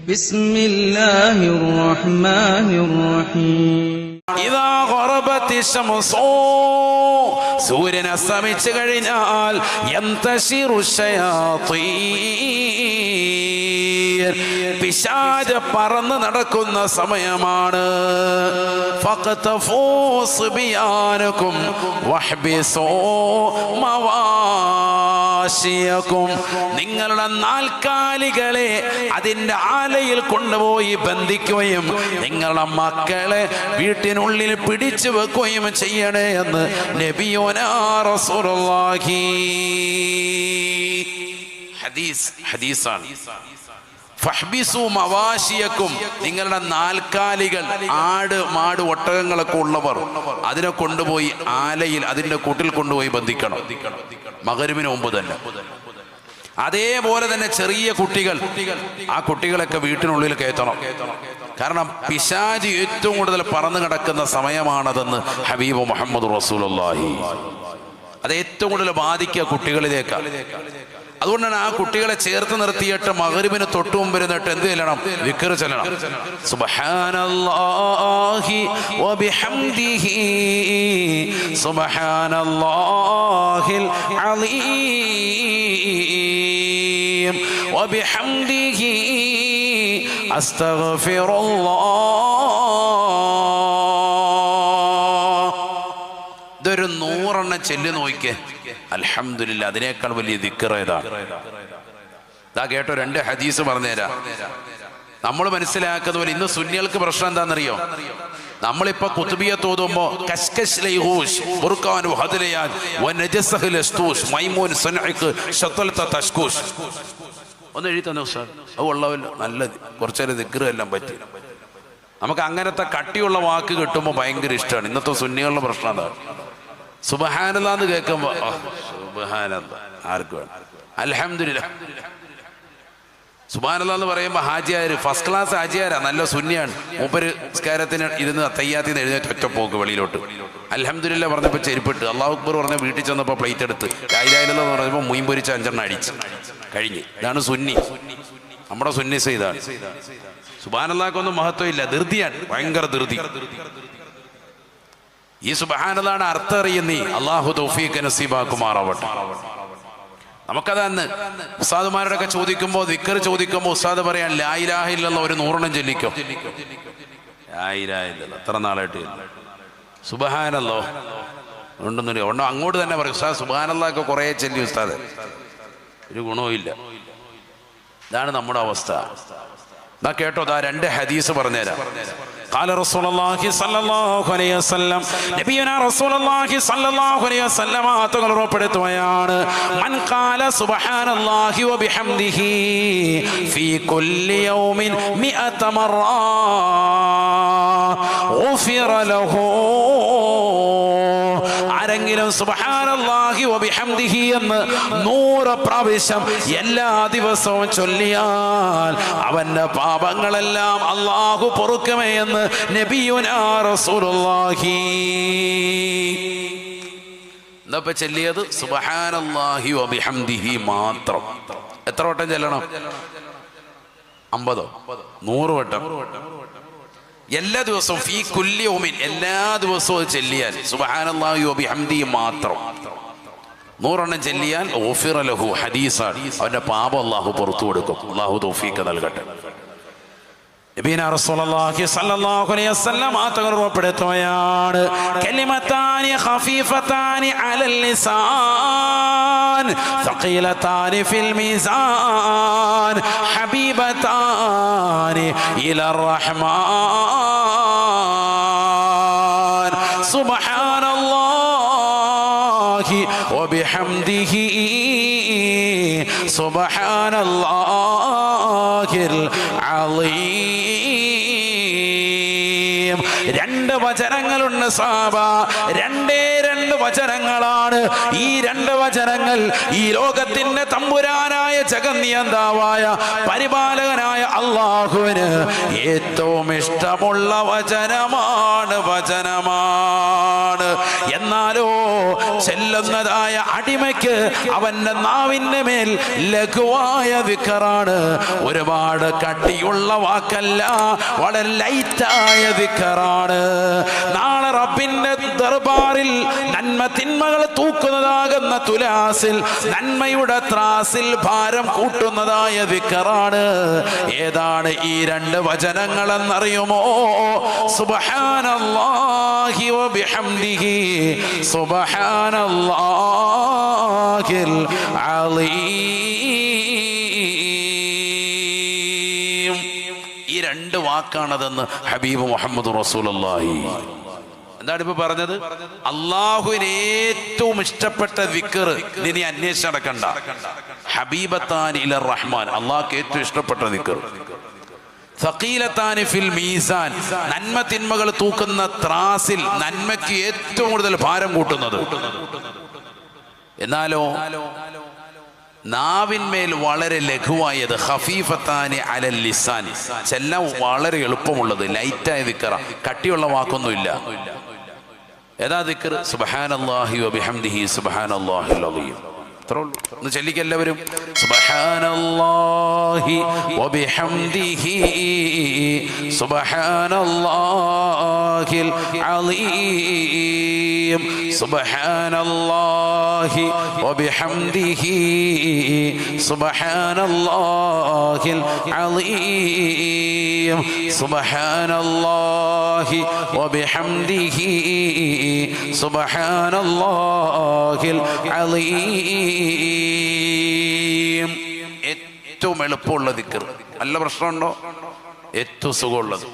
ബിസ്മില്ലാഹിർ റഹ്മാനിർ റഹീം. ഇദാ ഖറബത്തി ശംസു, സൂര്യൻ അസ്തമിച്ചു കഴിഞ്ഞാൽ യന്തശിറു ശയാത്തീൻ, പിശാച് പറന്ന് നടക്കുന്ന സമയമാണ്. ഫഖ്തഫൂ സിബിയാനകും വഹ്ബിസൂ മവാശിയകും, നിങ്ങളുടെ നാൽക്കാലികളെ അതിൻ്റെ ആലയിൽ കൊണ്ടുപോയി ബന്ധിക്കുകയും നിങ്ങളുടെ മക്കളെ വീട്ടിനുള്ളിൽ പിടിച്ചു വെക്കുകയും ചെയ്യണേ എന്ന് നബിയുനാ റസൂലുള്ളാഹി. ഹദീസാണ്. ഫഹ്ബിസു മവാശിയക്കും, നിങ്ങളുടെ നാൽക്കാലികൾ, ആട് മാട് ഒട്ടകങ്ങളൊക്കെ ഉള്ളവർ അതിനെ കൊണ്ടുപോയി ആലയിൽ അതിൻ്റെ കൂട്ടിൽ കൊണ്ടുപോയി ബന്ധിക്കണം, മഗ്‌രിബിന് മുമ്പ് തന്നെ. അതേപോലെ തന്നെ ചെറിയ കുട്ടികൾ, ആ കുട്ടികളൊക്കെ വീട്ടിനുള്ളിൽ കയറ്റണം. കാരണം പിശാച് ഏറ്റവും കൂടുതൽ പറന്നു കിടക്കുന്ന സമയമാണതെന്ന് ഹബീബ് മുഹമ്മദ് റസൂലുള്ളാഹി. അത് ഏറ്റവും കൂടുതൽ ബാധിക്കുക കുട്ടികളിലേക്കാണ്. അതുകൊണ്ടാണ് ആ കുട്ടികളെ ചേർത്ത് നിർത്തിയിട്ട് മഗ്‌രിബിന് തൊട്ട് മുമ്പ് ഇരുന്നിട്ട് എന്ത് ചെല്ലണം? ദിക്ർ ചൊല്ലണം. സുബ്ഹാനല്ലാഹി വബിഹംദിഹി സുബ്ഹാനല്ലാഹിൽ അലീം വബിഹംദിഹി അസ്തഗ്ഫിറുല്ലാഹ്. ഇതൊരു 100 എണ്ണം ചെല്ലി നോക്കിക്കേ, അൽഹംദുലില്ലാ. അതിനേക്കാൾ വലിയ ദിക്ർ ഏതാണ്? ഇതാ കേട്ടോ, 2 ഹദീസ് പറഞ്ഞുതരാം. നമ്മൾ മനസ്സിലാക്കുന്ന പോലെ ഇന്ന് സുന്നികൾക്ക് പ്രശ്നം എന്താണെന്നറിയോ? നമ്മളിപ്പോ കുത്തുബിയ തോതുമ്പോ കശ്കശ് ലൈഹൂഷ് ബുർഖാനു ഹദ്ലയാൻ വനജസഹ് ലസ്തൂഷ് മൈമൂൻ സനഇഖ് ശതൽത തഷ്കൂഷ്. ഒന്ന് എഴുതി തന്നെ ഉസ്താദ്, അത് ഉള്ളവല്ലോ, നല്ലത്. കുറച്ചേരം ദിക്ർ എല്ലാം പറ്റി. നമുക്ക് അങ്ങനത്തെ കട്ടിയുള്ള വാക്ക് കിട്ടുമ്പോൾ ഭയങ്കര ഇഷ്ടമാണ്. ഇന്നത്തെ സുന്നികളുടെ പ്രശ്നം അതാണ്. സുബ്ഹാനല്ലാഹ് എന്ന് കേൾക്കുമ്പോൾ സുബ്ഹാനല്ലാഹ് ആർക്ക് വേണം? അൽഹംദുലില്ലാഹ്. സുബ്ഹാനല്ലാഹ് എന്ന് പറയുമ്പോൾ ഹാജിയാർ, ഫസ്റ്റ് ക്ലാസ് ഹാജിയാരാ, നല്ല സുന്നിയാണ്. മൂപ്പര് നിസ്കാരത്തിന് ഇരുന്ന് തയ്യാത്തിൽ നിന്ന് എഴുന്നേറ്റ് ഒറ്റപ്പോക്ക് വെളിയിലോട്ട്. അൽഹംദുലില്ലാഹ് പറഞ്ഞപ്പോൾ ചെരുപ്പിട്ട്, അല്ലാഹു അക്ബർ പറഞ്ഞ വീട്ടിൽ ചെന്നപ്പോൾ പ്ലേറ്റ് എടുത്ത്, ലാ ഇലാഹ ഇല്ലല്ലാഹ് എന്ന് പറഞ്ഞപ്പോൾ മീൻ പൊരിച്ച 5 എണ്ണം അടിച്ച് കഴിഞ്ഞ്. ഇതാണ് സുന്നി. നമ്മുടെ സുന്നീസ് ഇതാണ്. സുബ്ഹാനല്ലാഹ്ക്കൊന്നും മഹത്വം ഇല്ല, ധൃതിയാണ്, ഭയങ്കര ധൃതി. ഈ സുബ്ഹാനല്ലാഹ് അർത്ഥം അറിയുന്നീ അള്ളാഹു തൗഫീഖ് നസീബാക്കുമാറാവട്ടെ. നമുക്കതന്ന് ഉസ്താദുമാരോടൊക്കെ ചോദിക്കുമ്പോൾ, ദിക്ർ ചോദിക്കുമ്പോൾ ഉസ്താദ് പറയാൻ ലാ ഇലാഹ ഇല്ലല്ലാഹ് ഒരു 100 എണ്ണം ചൊല്ലിക്കോ. ലാ ഇലാഹ ഇല്ലല്ലാഹ് എത്ര നാളായിട്ട് സുബ്ഹാനല്ലാഹ് ഉണ്ടെന്നില്ല. ഉണ്ടോ അങ്ങോട്ട് തന്നെ പറയും, ഉസ്താദ് സുബ്ഹാനല്ലാഹ് ഒക്കെ കുറേ ചൊല്ലി ഉസ്താദ്, ഒരു ഗുണവും ഇല്ല. ഇതാണ് നമ്മുടെ അവസ്ഥ. ദാ കേട്ടോ, ദാ 2 ഹദീസ് പറഞ്ഞുതരാം. قال رسول الله صلى الله عليه وسلم, നബിയുനാ റസൂലുള്ളാഹി സ്വല്ലല്ലാഹു അലൈഹി വസല്ലം തങ്ങൾ ഉറപ്പെടുത്തുകയാണ്, മൻ ഖാല സുബ്ഹാനല്ലാഹി വബിഹംദിഹി ഫീ കുല്ലി യൗമിൻ 100 മറ ഗുഫിറ ലഹു. ആരെങ്കിലും സുബ്ഹാനല്ലാഹി വബിഹംദിഹി എന്ന് 100 പ്രാവശ്യം എല്ലാ ദിവസവും ചൊല്ലിയാൽ അവന്റെ പാപങ്ങളെല്ലാം അല്ലാഹു പൊറുക്കുമേ എന്ന് നബിയുനാ റസൂലുള്ളാഹി. എന്താ ചൊല്ലിയത്? സുബ്ഹാനല്ലാഹി വബിഹംദിഹി മാത്രം. എത്ര വട്ടം ചൊല്ലണം? 50 100 വട്ടം എല്ലാ ദിവസവും. ഫീ കുല്ലി യൗമിൻ, എല്ലാ ദിവസവും ചൊല്ലിയാൽ സുബ്ഹാനല്ലാഹി വബിഹംദിഹി മാത്രം 100 എണ്ണം ചൊല്ലിയാൽ ഗുഫിറ ലഹു, ഹദീസാണ്, അവന്റെ പാപം അല്ലാഹു പുറത്തു കൊടുക്കും. അല്ലാഹു തൗഫീഖ് നൽകട്ടെ. നബിയുനാ റസൂലുള്ളാഹി സ്വല്ലല്ലാഹു അലൈഹി വസല്ലം തങ്ങൾ ഉറപ്പെടുത്തുകയാണ്, കലിമതാനി ഖഫീഫതാനി അലൽ ലിസാൻ സഖീലതാനി ഫിൽ മീസാൻ ഹബീബതാനി ഇലർ റഹ്മാൻ സുബ്ഹാനല്ലാഹി വബിഹംദിഹി സുബ്ഹാനല്ലാഹിൽ അലീം. 2 വചനങ്ങളുണ്ട് സഹാബ, 2 വചനങ്ങളാണ്. ഈ 2 വചനങ്ങൾ ഈ ലോകത്തിന്റെ തമ്പുരാനായ ജഗന്നിയന്താവായ പരിപാലകനായ അല്ലാഹുവിന് ഏറ്റവും ഇഷ്ടമുള്ള വചനമാണ്. എന്നാൽ എന്നാലോ ചെല്ലുന്നതായ അടിമയ്ക്ക് അവന്റെ നാവിന്റെ മേൽ ലഘുവായ ദിക്റാണ്. ഒരുപാട് കട്ടിയുള്ള വാക്കല്ല, വളരെ ലൈറ്റായ ദിക്റാണ്. നാളെ റബ്ബിന്റെ ദർബാറിൽ നന്മ തിന്മകൾ തൂക്കുന്നതാകുന്ന തുലാസിൽ, നന്മയുടെ ത്രാസിൽ ഭാരം കൂട്ടുന്നതായ ദിക്റാണ്. ഏതാണ് ഈ രണ്ട് വചനങ്ങളെന്നറിയുമോ? സുബ്ഹാനല്ലാഹി വബിഹംദിഹി സുബ്ഹാനല്ലാഹിൽ അലീം. ഈ രണ്ട് വാക്കാണതെന്ന് ഹബീബ് മുഹമ്മദ് റസൂലുള്ളാഹി. എന്താണ് ഇപ്പൊ പറഞ്ഞത്? അള്ളാഹുവിന് ഏറ്റവും ഇഷ്ടപ്പെട്ട ദിക്ർ നീ അന്വേഷിച്ച് നടക്കണ്ട. ഹബീബത്താൻ ഇല റഹ്മാൻ, അള്ളാഹ്ക്ക് ഏറ്റവും ഇഷ്ടപ്പെട്ട ദിക്ർ. സഖീലത്താനി ഫിൽ മീസാൻ, നന്മ തിന്മകൾ തൂക്കുന്ന ത്രാസിൽ നന്മയ്ക്ക് ഏറ്റവും കൂടുതൽ ഭാരം കൂട്ടുന്നത്. എന്നാലോ നാവിന്മേൽ വളരെ ലഘുവായത്. ഖഫീഫത്താനി അലൽ ലിസാൻ, ചെല്ലാൻ വളരെ എളുപ്പമുള്ളത്, ലൈറ്റായ ദിക്റ, കട്ടിയുള്ള വാക്കൊന്നുമില്ല. ഏതാ ദിക്ർ? സുബ്ഹാനല്ലാഹി വബിഹംദിഹി സുബ്ഹാനല്ലാഹിൽ അലീം. ഒന്ന് ചൊല്ലിക്കെല്ലാവരും. സുബ്ഹാനല്ലാഹി വബിഹംദിഹി സുബ്ഹാനല്ലാഹിൽ അലീം. സുബ്ഹാനല്ലാഹി വബിഹംദിഹി സുബ്ഹാനല്ലാഹിൽ അലീം. സുബ്ഹാനല്ലാഹി വബിഹംദിഹി സുബ്ഹാനല്ലാഹിൽ അലീം. ഏറ്റവും എളുപ്പമുള്ള ദിക്ർ. നല്ല പ്രശ്നമുണ്ടോ? ഏറ്റവും സുഖമുള്ളത്.